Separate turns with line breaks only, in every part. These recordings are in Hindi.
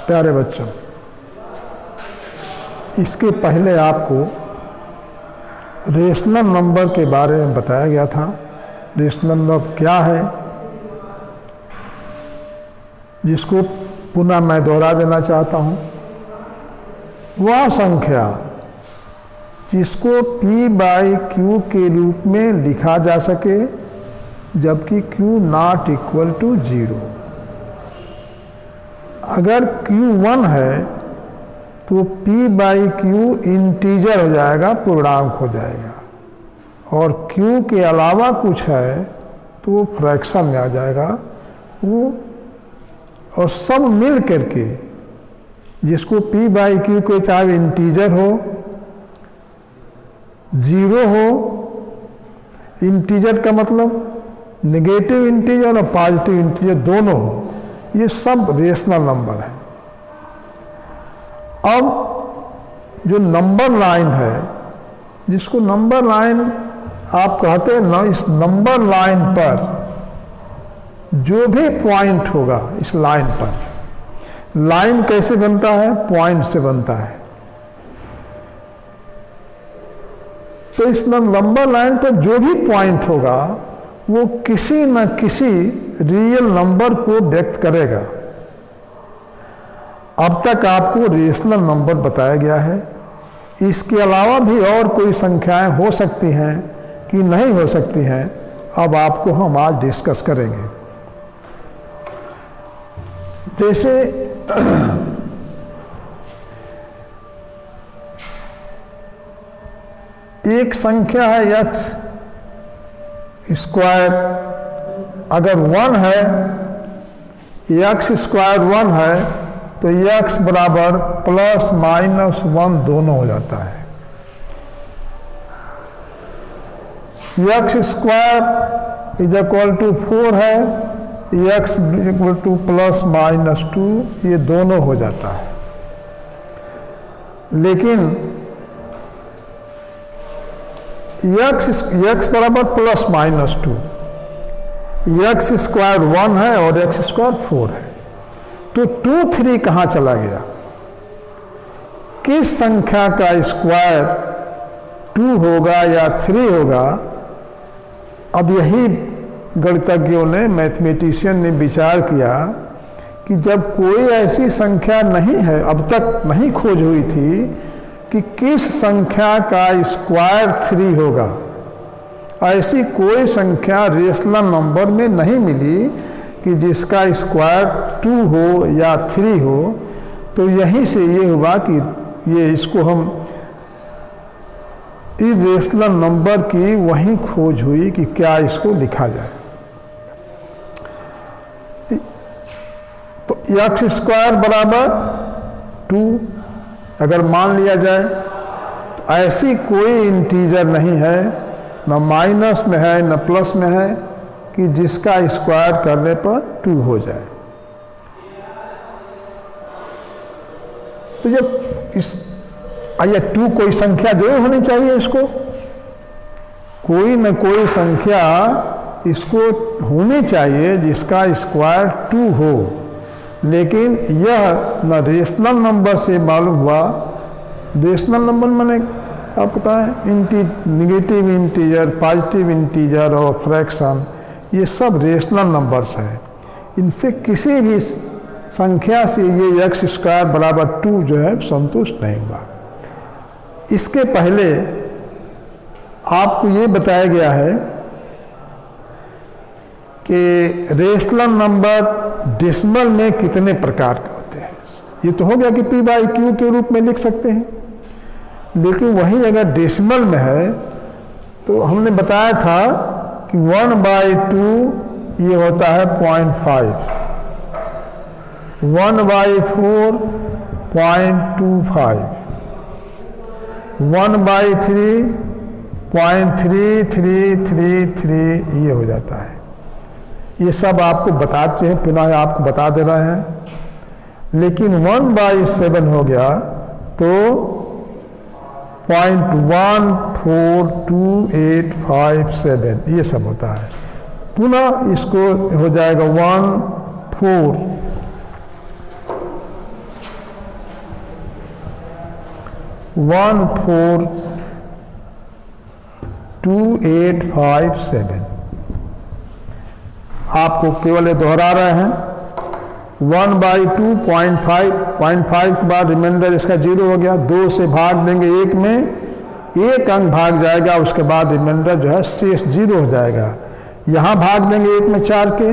प्यारे बच्चों, इसके पहले आपको रेशनल नंबर के बारे में बताया गया था। रेशनल नंबर क्या है, जिसको पुनः मैं दोहरा देना चाहता हूँ। वह संख्या जिसको P बाई Q के रूप में लिखा जा सके जबकि Q नॉट इक्वल टू 0। अगर Q 1 है तो P बाई Q इंटीजर हो जाएगा, पूर्णांक हो जाएगा, और Q के अलावा कुछ है तो वो फ्रैक्शन में आ जाएगा। वो और सब मिल करके जिसको P बाई Q के चाहे इंटीजर हो, 0 हो, इंटीजर का मतलब नेगेटिव इंटीजर और पॉजिटिव इंटीजर दोनों हो, ये सब रेशनल नंबर है। अब जो नंबर लाइन है, जिसको नंबर लाइन आप कहते हैं ना, इस नंबर लाइन पर जो भी पॉइंट होगा, इस लाइन पर, लाइन कैसे बनता है, पॉइंट से बनता है। तो इस नंबर लाइन पर जो भी पॉइंट होगा वो किसी न किसी रियल नंबर को व्यक्त करेगा। अब तक आपको रेशनल नंबर बताया गया है। इसके अलावा भी और कोई संख्याएं हो सकती हैं कि नहीं हो सकती हैं, अब आपको हम आज डिस्कस करेंगे। जैसे एक संख्या है x स्क्वायर, अगर 1 है, x स्क्वायर 1 है तो x बराबर प्लस माइनस 1 दोनों हो जाता है। x square is equal to 4 है, x equal to plus minus 2, ये दोनों हो जाता है। लेकिन x बराबर प्लस माइनस 2, x स्क्वायर 1 है और x स्क्वायर 4 है, तो 2, 3 कहाँ चला गया? किस संख्या का स्क्वायर 2 होगा या 3 होगा? अब यही गणितज्ञों ने, मैथमेटिशियन ने विचार किया कि जब कोई ऐसी संख्या नहीं है, अब तक नहीं खोज हुई थी कि किस संख्या का स्क्वायर 3 होगा, ऐसी कोई संख्या रेशनल नंबर में नहीं मिली कि जिसका स्क्वायर 2 हो या 3 हो। तो यहीं से ये हुआ कि ये इसको हम इरेशनल नंबर की वहीं खोज हुई कि क्या इसको लिखा जाए। तो x स्क्वायर बराबर 2 अगर मान लिया जाए तो ऐसी कोई इंटीजर नहीं है, न माइनस में है न प्लस में है, कि जिसका स्क्वायर करने पर 2 हो जाए। तो जब इस 2 कोई संख्या जरूर होनी चाहिए, इसको कोई न कोई संख्या इसको होनी चाहिए जिसका स्क्वायर 2 हो। लेकिन यह न रेशनल नंबर से मालूम हुआ। रेशनल नंबर माने आपको पता है, नेगेटिव इंटीजर, पॉजिटिव इंटीजर और फ्रैक्शन, ये सब रेशनल नंबर्स हैं। इनसे किसी भी संख्या से ये x स्क्वायर बराबर 2 जो है संतुष्ट नहीं हुआ। इसके पहले आपको ये बताया गया है कि रेशनल नंबर डेसिमल में कितने प्रकार के होते हैं। ये तो हो गया कि P बाई Q के रूप में लिख सकते हैं, लेकिन वही अगर डेसिमल में है तो हमने बताया था कि 1/2 ये होता है 0.5, 1/4 0.25, 1/3 0.3333 ये हो जाता है। ये सब आपको बताते हैं, पुनः आपको बता दे रहे हैं। लेकिन 1/7 हो गया तो 0.142857 ये सब होता है। पुनः इसको हो जाएगा 1/4 142,857। आपको केवल ये दोहरा रहे हैं। 1/2.5 के बाद रिमाइंडर इसका 0 हो गया। 2 से भाग देंगे 1 में, 1 अंक भाग जाएगा, उसके बाद रिमाइंडर जो है शेष 0 हो जाएगा। यहाँ भाग देंगे 1 में 4 के,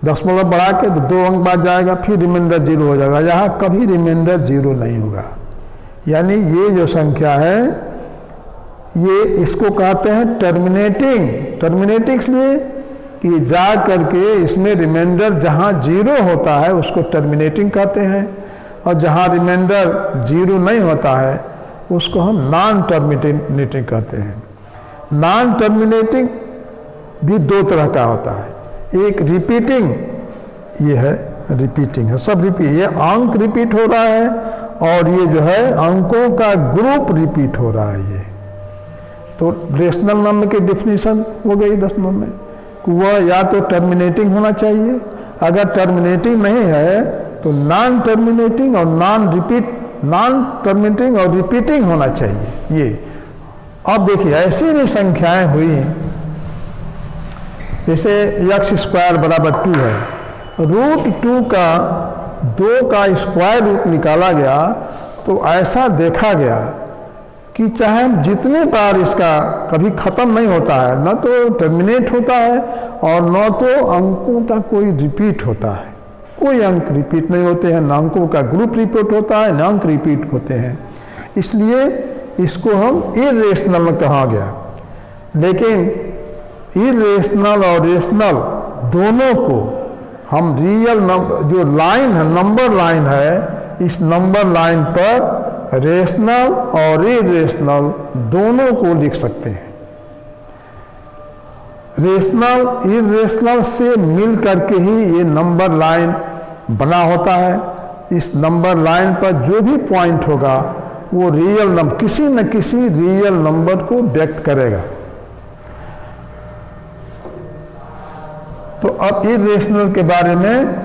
दशमलव बढ़ा के तो 2 अंक बाद जाएगा, फिर रिमाइंडर 0 हो जाएगा। यहाँ कभी रिमाइंडर 0 नहीं होगा। यानी ये जो संख्या है, ये इसको कहते हैं टर्मिनेटिंग इसलिए कि जा करके इसमें रिमाइंडर जहाँ 0 होता है उसको टर्मिनेटिंग कहते हैं, और जहाँ रिमाइंडर 0 नहीं होता है उसको हम नॉन टर्मिनेटिंग कहते हैं। नॉन टर्मिनेटिंग भी 2 तरह का होता है। एक रिपीटिंग, ये है रिपीटिंग है, सब रिपीट, ये अंक रिपीट हो रहा है, और ये जो है अंकों का ग्रुप रिपीट हो रहा है। ये तो रेशनल नंबर की डेफिनेशन हो गई 10 नंबर में, वह या तो टर्मिनेटिंग होना चाहिए, अगर टर्मिनेटिंग नहीं है तो नॉन टर्मिनेटिंग और नॉन टर्मिनेटिंग और रिपीटिंग होना चाहिए। ये अब देखिए ऐसी भी संख्याएं हुई, जैसे x² बराबर 2 है, √2 का 2 का स्क्वायर रूट निकाला गया, तो ऐसा देखा गया कि चाहे हम जितने बार इसका कभी ख़त्म नहीं होता है, न तो टर्मिनेट होता है और न तो अंकों का कोई रिपीट होता है। कोई अंक रिपीट नहीं होते हैं, न अंकों का ग्रुप रिपीट होता है, न अंक रिपीट होते हैं। इसलिए इसको हम इरेशनल कहा गया। लेकिन इरेशनल और रेशनल दोनों को हम रियल जो लाइन है, नंबर लाइन है, इस नंबर लाइन पर रेशनल और इरेशनल दोनों को लिख सकते हैं। रेशनल इरेशनल से मिल करके ही ये नंबर लाइन बना होता है। इस नंबर लाइन पर जो भी पॉइंट होगा वो रियल नंबर, किसी न किसी रियल नंबर को व्यक्त करेगा। तो अब इरेशनल के बारे में,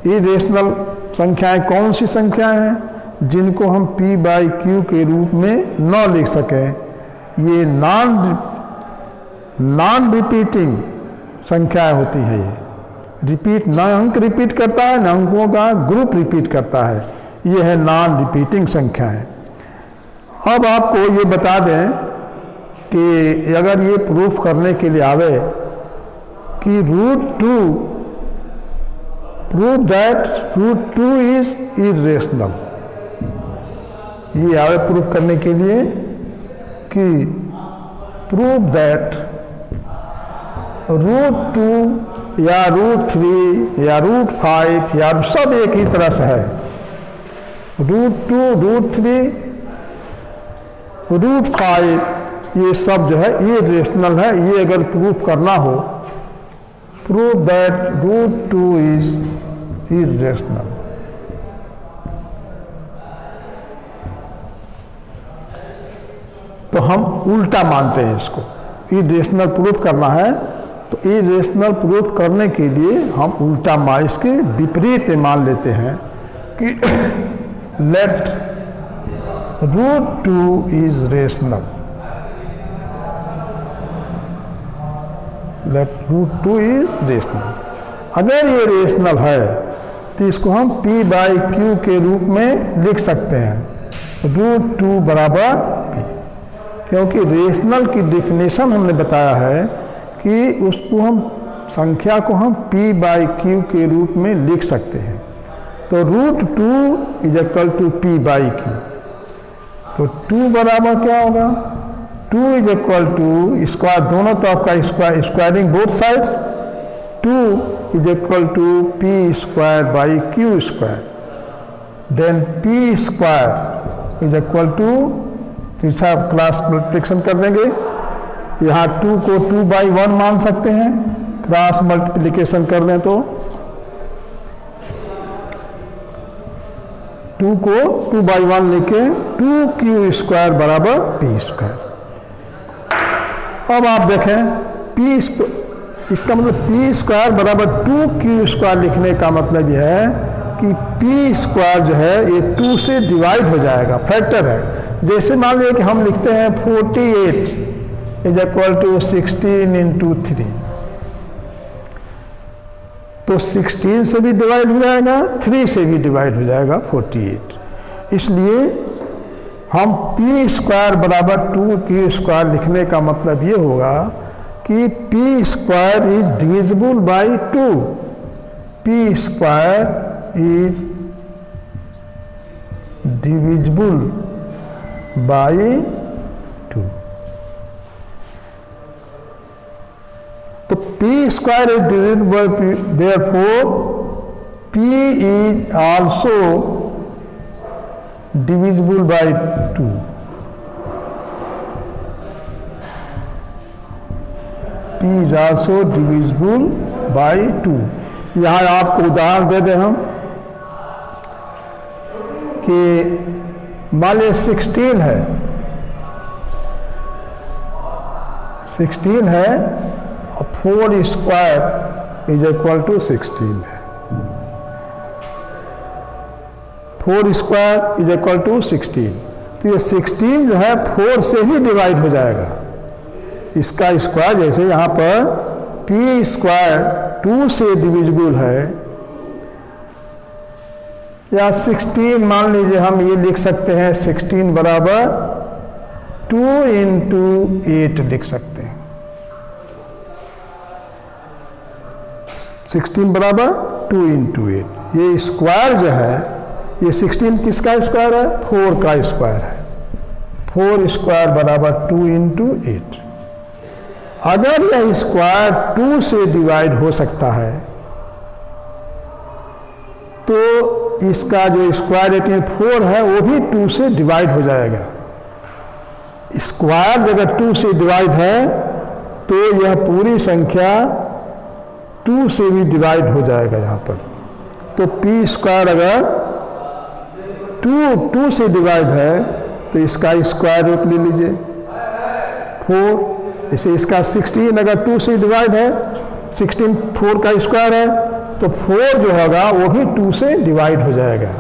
इरेशनल संख्याएं कौन सी संख्याएं हैं जिनको हम p/q के रूप में न लिख सकें? ये नॉन रिपीटिंग संख्याएं होती है। ये रिपीट, ना अंक रिपीट करता है, ना अंकों का ग्रुप रिपीट करता है। ये है नॉन रिपीटिंग संख्याएं। अब आपको ये बता दें कि अगर ये प्रूफ करने के लिए आवे कि √2 प्रूव दैट √2 इज इरेशनल, ये आवे प्रूफ करने के लिए कि प्रूव दैट √2 या √3 या √5 या सब एक ही तरह से है। √2, √3, √5 ये सब जो है इरेशनल है। ये अगर प्रूफ करना हो, प्रूव दैट √2 इज इरेशनल, तो हम उल्टा मानते हैं इसको। इरेशनल प्रूफ करना है तो इरेशनल प्रूफ करने के लिए हम उल्टा मान, इसके विपरीत मान लेते हैं कि let √2 is rational, let √2 is rational. अगर ये रेशनल है तो इसको हम p/q के रूप में लिख सकते हैं, √2 बराबर p, क्योंकि रेशनल की डेफिनेशन हमने बताया है कि उसको हम संख्या को हम p/q के रूप में लिख सकते हैं। तो √2 इज इक्वल टू p/q, तो 2 बराबर क्या होगा? 2 इज इक्वल टू स्क्वायर, दोनों तरफ का squaring both sides, 2 is equal to p²/q², then p² is equal to, तीसरा क्लास मल्टीप्लिकेशन कर देंगे। यहाँ 2 को 2/1 मान सकते हैं, क्रॉस मल्टीप्लिकेशन कर दें तो 2 को 2/1 लिखे, 2q² बराबर p²। अब आप देखें p², इसका मतलब p² बराबर 2q² लिखने का मतलब यह है कि p² जो है ये 2 से डिवाइड हो जाएगा, फैक्टर है। जैसे मान लीजिए कि हम लिखते हैं 48 इज इक्वल टू 16 इंटू 3, तो 16 से भी डिवाइड हो जाएगा, 3 से भी डिवाइड हो जाएगा 48। इसलिए हम पी स्क्वायर बराबर 2q² लिखने का मतलब ये होगा कि P square is divisible by 2, P square is divisible by 2। तो P square is divisible by P, therefore P is also divisible by 2। P is also divisible by 2। यहाँ आपको उदाहरण दे दें हम कि मान लीजिए 16 है, 16 है और 4 स्क्वायर इज इक्वल टू 16 है, 4 स्क्वायर इज इक्वल टू 16। तो ये 16 जो है 4 से ही डिवाइड हो जाएगा, इसका स्क्वायर जैसे यहाँ पर पी स्क्वायर 2 से डिविजिबल है, या 16 मान लीजिए हम ये लिख सकते हैं 16 बराबर 2 इंटू 8 लिख सकते हैं, 16 बराबर 2 इंटू 8। ये स्क्वायर जो है, ये 16 किसका स्क्वायर है? 4 का स्क्वायर है, 4 स्क्वायर बराबर 2 इंटू 8। अगर यह स्क्वायर 2 से डिवाइड हो सकता है तो इसका जो स्क्वायर 4 है वो भी 2 से डिवाइड हो जाएगा। स्क्वायर अगर 2 से डिवाइड है तो यह पूरी संख्या 2 से भी डिवाइड हो जाएगा यहाँ पर। तो पी स्क्वायर अगर 2 से डिवाइड है तो इसका स्क्वायर रूट ले लीजिए 4। जैसे इसका 16 अगर 2 से डिवाइड है, 16 4 का स्क्वायर है, तो 4 जो होगा वो भी 2 से डिवाइड हो जाएगा।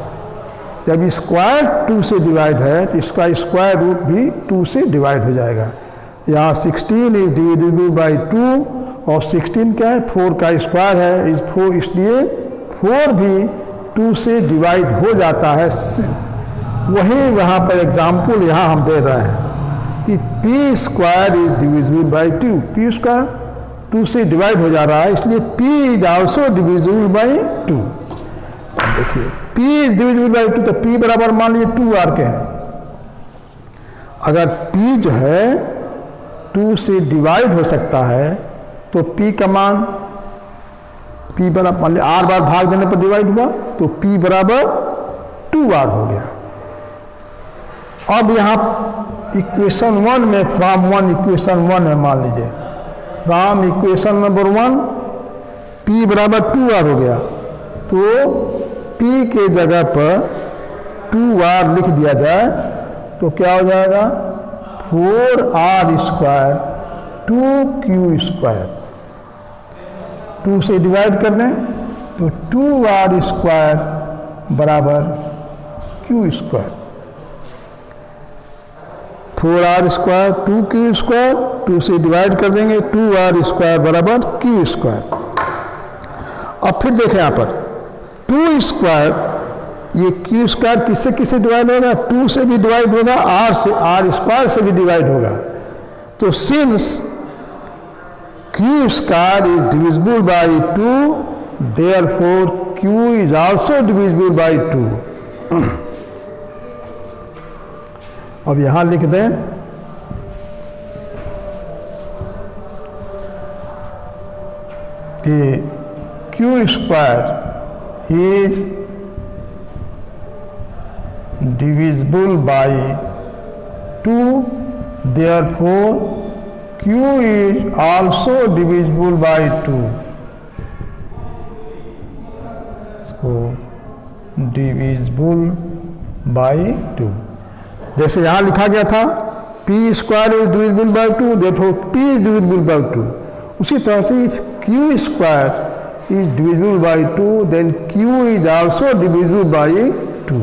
जब स्क्वायर 2 से डिवाइड है तो इसका स्क्वायर रूट भी 2 से डिवाइड हो जाएगा। यहाँ 16 इज डिविजिबल बाई 2 और 16 क्या है? 4 का स्क्वायर है, इस 4 इसलिए 4 भी 2 से डिवाइड हो जाता है। वही वहाँ पर एग्जाम्पल यहाँ हम दे रहे हैं कि P square is divisible by 2, P square 2 से डिवाइड हो जा रहा है, इसलिए P is also divisible by 2। देखिए पी इज डिविजिबल बाई 2, तो पी बराबर मान लीजिए 2r के हैं। अगर पी जो है 2 से डिवाइड हो सकता है तो पी का मान, पी बराबर मान लीजिए r बार भाग देने पर डिवाइड हुआ तो पी बराबर 2r हो गया। अब यहाँ इक्वेशन 1 में फ्रॉम 1 इक्वेशन 1 है, मान लीजिए फ्रॉम इक्वेशन नंबर 1 p बराबर 2r हो गया, तो p के जगह पर 2r लिख दिया जाए तो क्या हो जाएगा? 4r स्क्वायर 2q स्क्वायर, 2 से डिवाइड कर दें तो 2r स्क्वायर बराबर q square, 4r square 2q square, 2 से डिवाइड कर देंगे 2r स्क्वायर बराबर q स्क्वायर। अब फिर देखें यहाँ पर 2 स्क्वायर, ये q स्क्वायर किससे किससे डिवाइड होगा? 2 से भी डिवाइड होगा, r से, r स्क्वायर से भी डिवाइड होगा। तो since q square is divisible by 2, therefore q is also divisible by 2। अब यहां लिख दें कि q square is divisible by 2, therefore q is also divisible by 2। So divisible by 2, जैसे यहाँ लिखा गया था P square is divisible by 2, therefore P is divisible by 2। उसी तरह से if Q square is divisible by 2 then Q is also divisible by 2।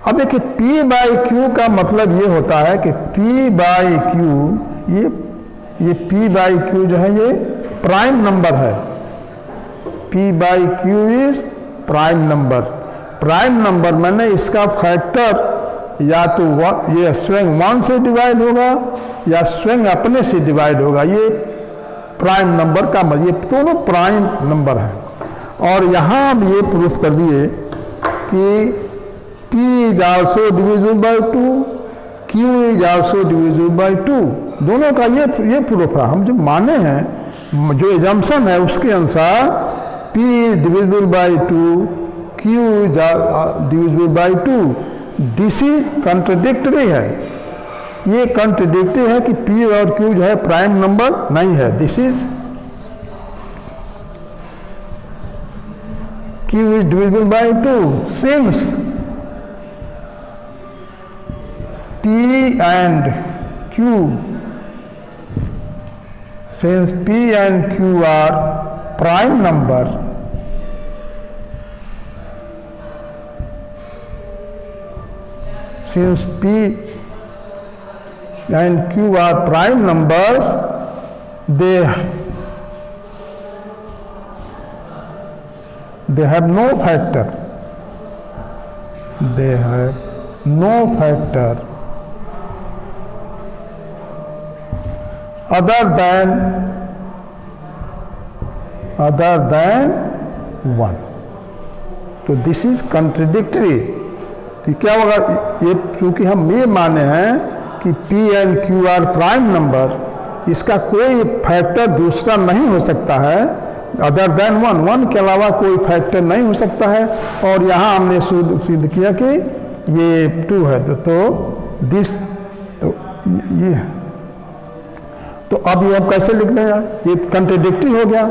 अब देखिए P बाई क्यू का मतलब ये होता है कि P बाई क्यू, ये P बाई क्यू जो है ये प्राइम नंबर है। P by Q is prime number. Prime number मैंने इसका फैक्टर या तो ये स्वयं 1 से डिवाइड होगा या स्वयं अपने से डिवाइड होगा। ये प्राइम नंबर का मतलब, ये दोनों प्राइम नंबर हैं। और यहाँ हम ये प्रूफ कर दिए कि P is also divisible by 2, Q is also divisible by 2, दोनों का ये प्रूफ है। हम जो माने हैं, जो एजम्पशन है उसके अनुसार P is divisible by 2, Q is divisible by 2। This is contradictory है, ये कंट्रडिक्टरी है कि P और Q जो है प्राइम नंबर नहीं है। This is Q is divisible by 2 since P and Q, since P and Q are prime number, since P and Q are prime numbers, they have no factor. They have no factor other than 1। तो दिस इज कंट्रडिक्टरी। कि क्या होगा, ये चूंकि हम ये माने हैं कि P and Q are prime number, इसका कोई फैक्टर दूसरा नहीं हो सकता है अदर देन 1 के अलावा कोई फैक्टर नहीं हो सकता है। और यहाँ हमने सिद्ध किया कि ये 2 है। तो दिस, तो ये, तो अब ये हम कैसे लिख दें? ये कंट्रडिक्टरी हो गया,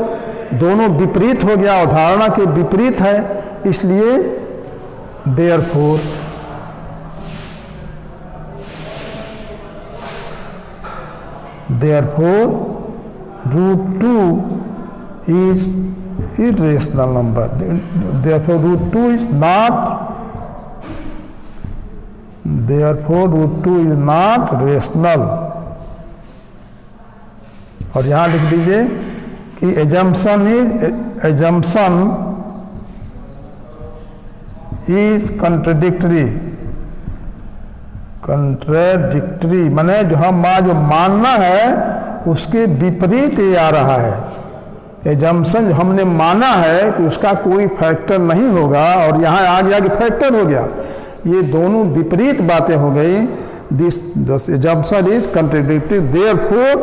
दोनों विपरीत हो गया, अवधारणा के विपरीत है। इसलिए therefore √2 is irrational number. Therefore √2 is not rational। और यहाँ लिख दीजिए कि एजम्पशन इज कंट्रडिक्टरी। माने जो मानना है उसके विपरीत ये आ रहा है। एजम्पशन जो हमने माना है कि उसका कोई फैक्टर नहीं होगा, और यहाँ आ गया कि फैक्टर हो गया। ये दोनों विपरीत बातें हो गई। This assumption is contradictory, therefore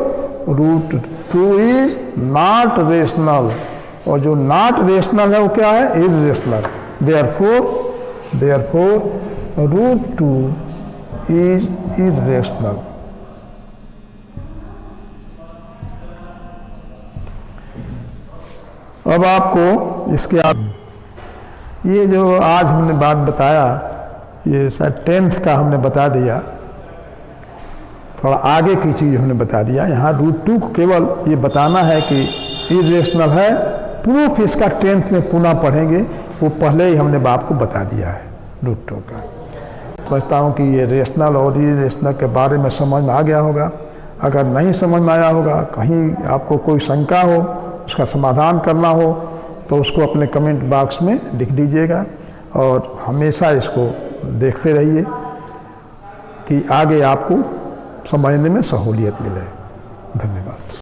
√2 is not rational. और जो नॉट रेशनल है वो क्या है? इर्रेशनल। Therefore √2 is irrational. अब आपको इसके ये जो आज हमने बात बताया, ये शायद 10th का हमने बता दिया, थोड़ा आगे की चीज़ हमने बता दिया। यहाँ √2 को केवल ये बताना है कि इरेशनल है। प्रूफ इसका 10th में पुनः पढ़ेंगे, वो पहले ही हमने बाप को बता दिया है √2 का। समझता हूँ कि ये रेशनल और इरेशनल के बारे में समझ में आ गया होगा। अगर नहीं समझ में आया होगा, कहीं आपको कोई शंका हो, उसका समाधान करना हो, तो उसको अपने कमेंट बॉक्स में लिख दीजिएगा। और हमेशा इसको देखते रहिए कि आगे आपको समझने में सहूलियत मिले। धन्यवाद।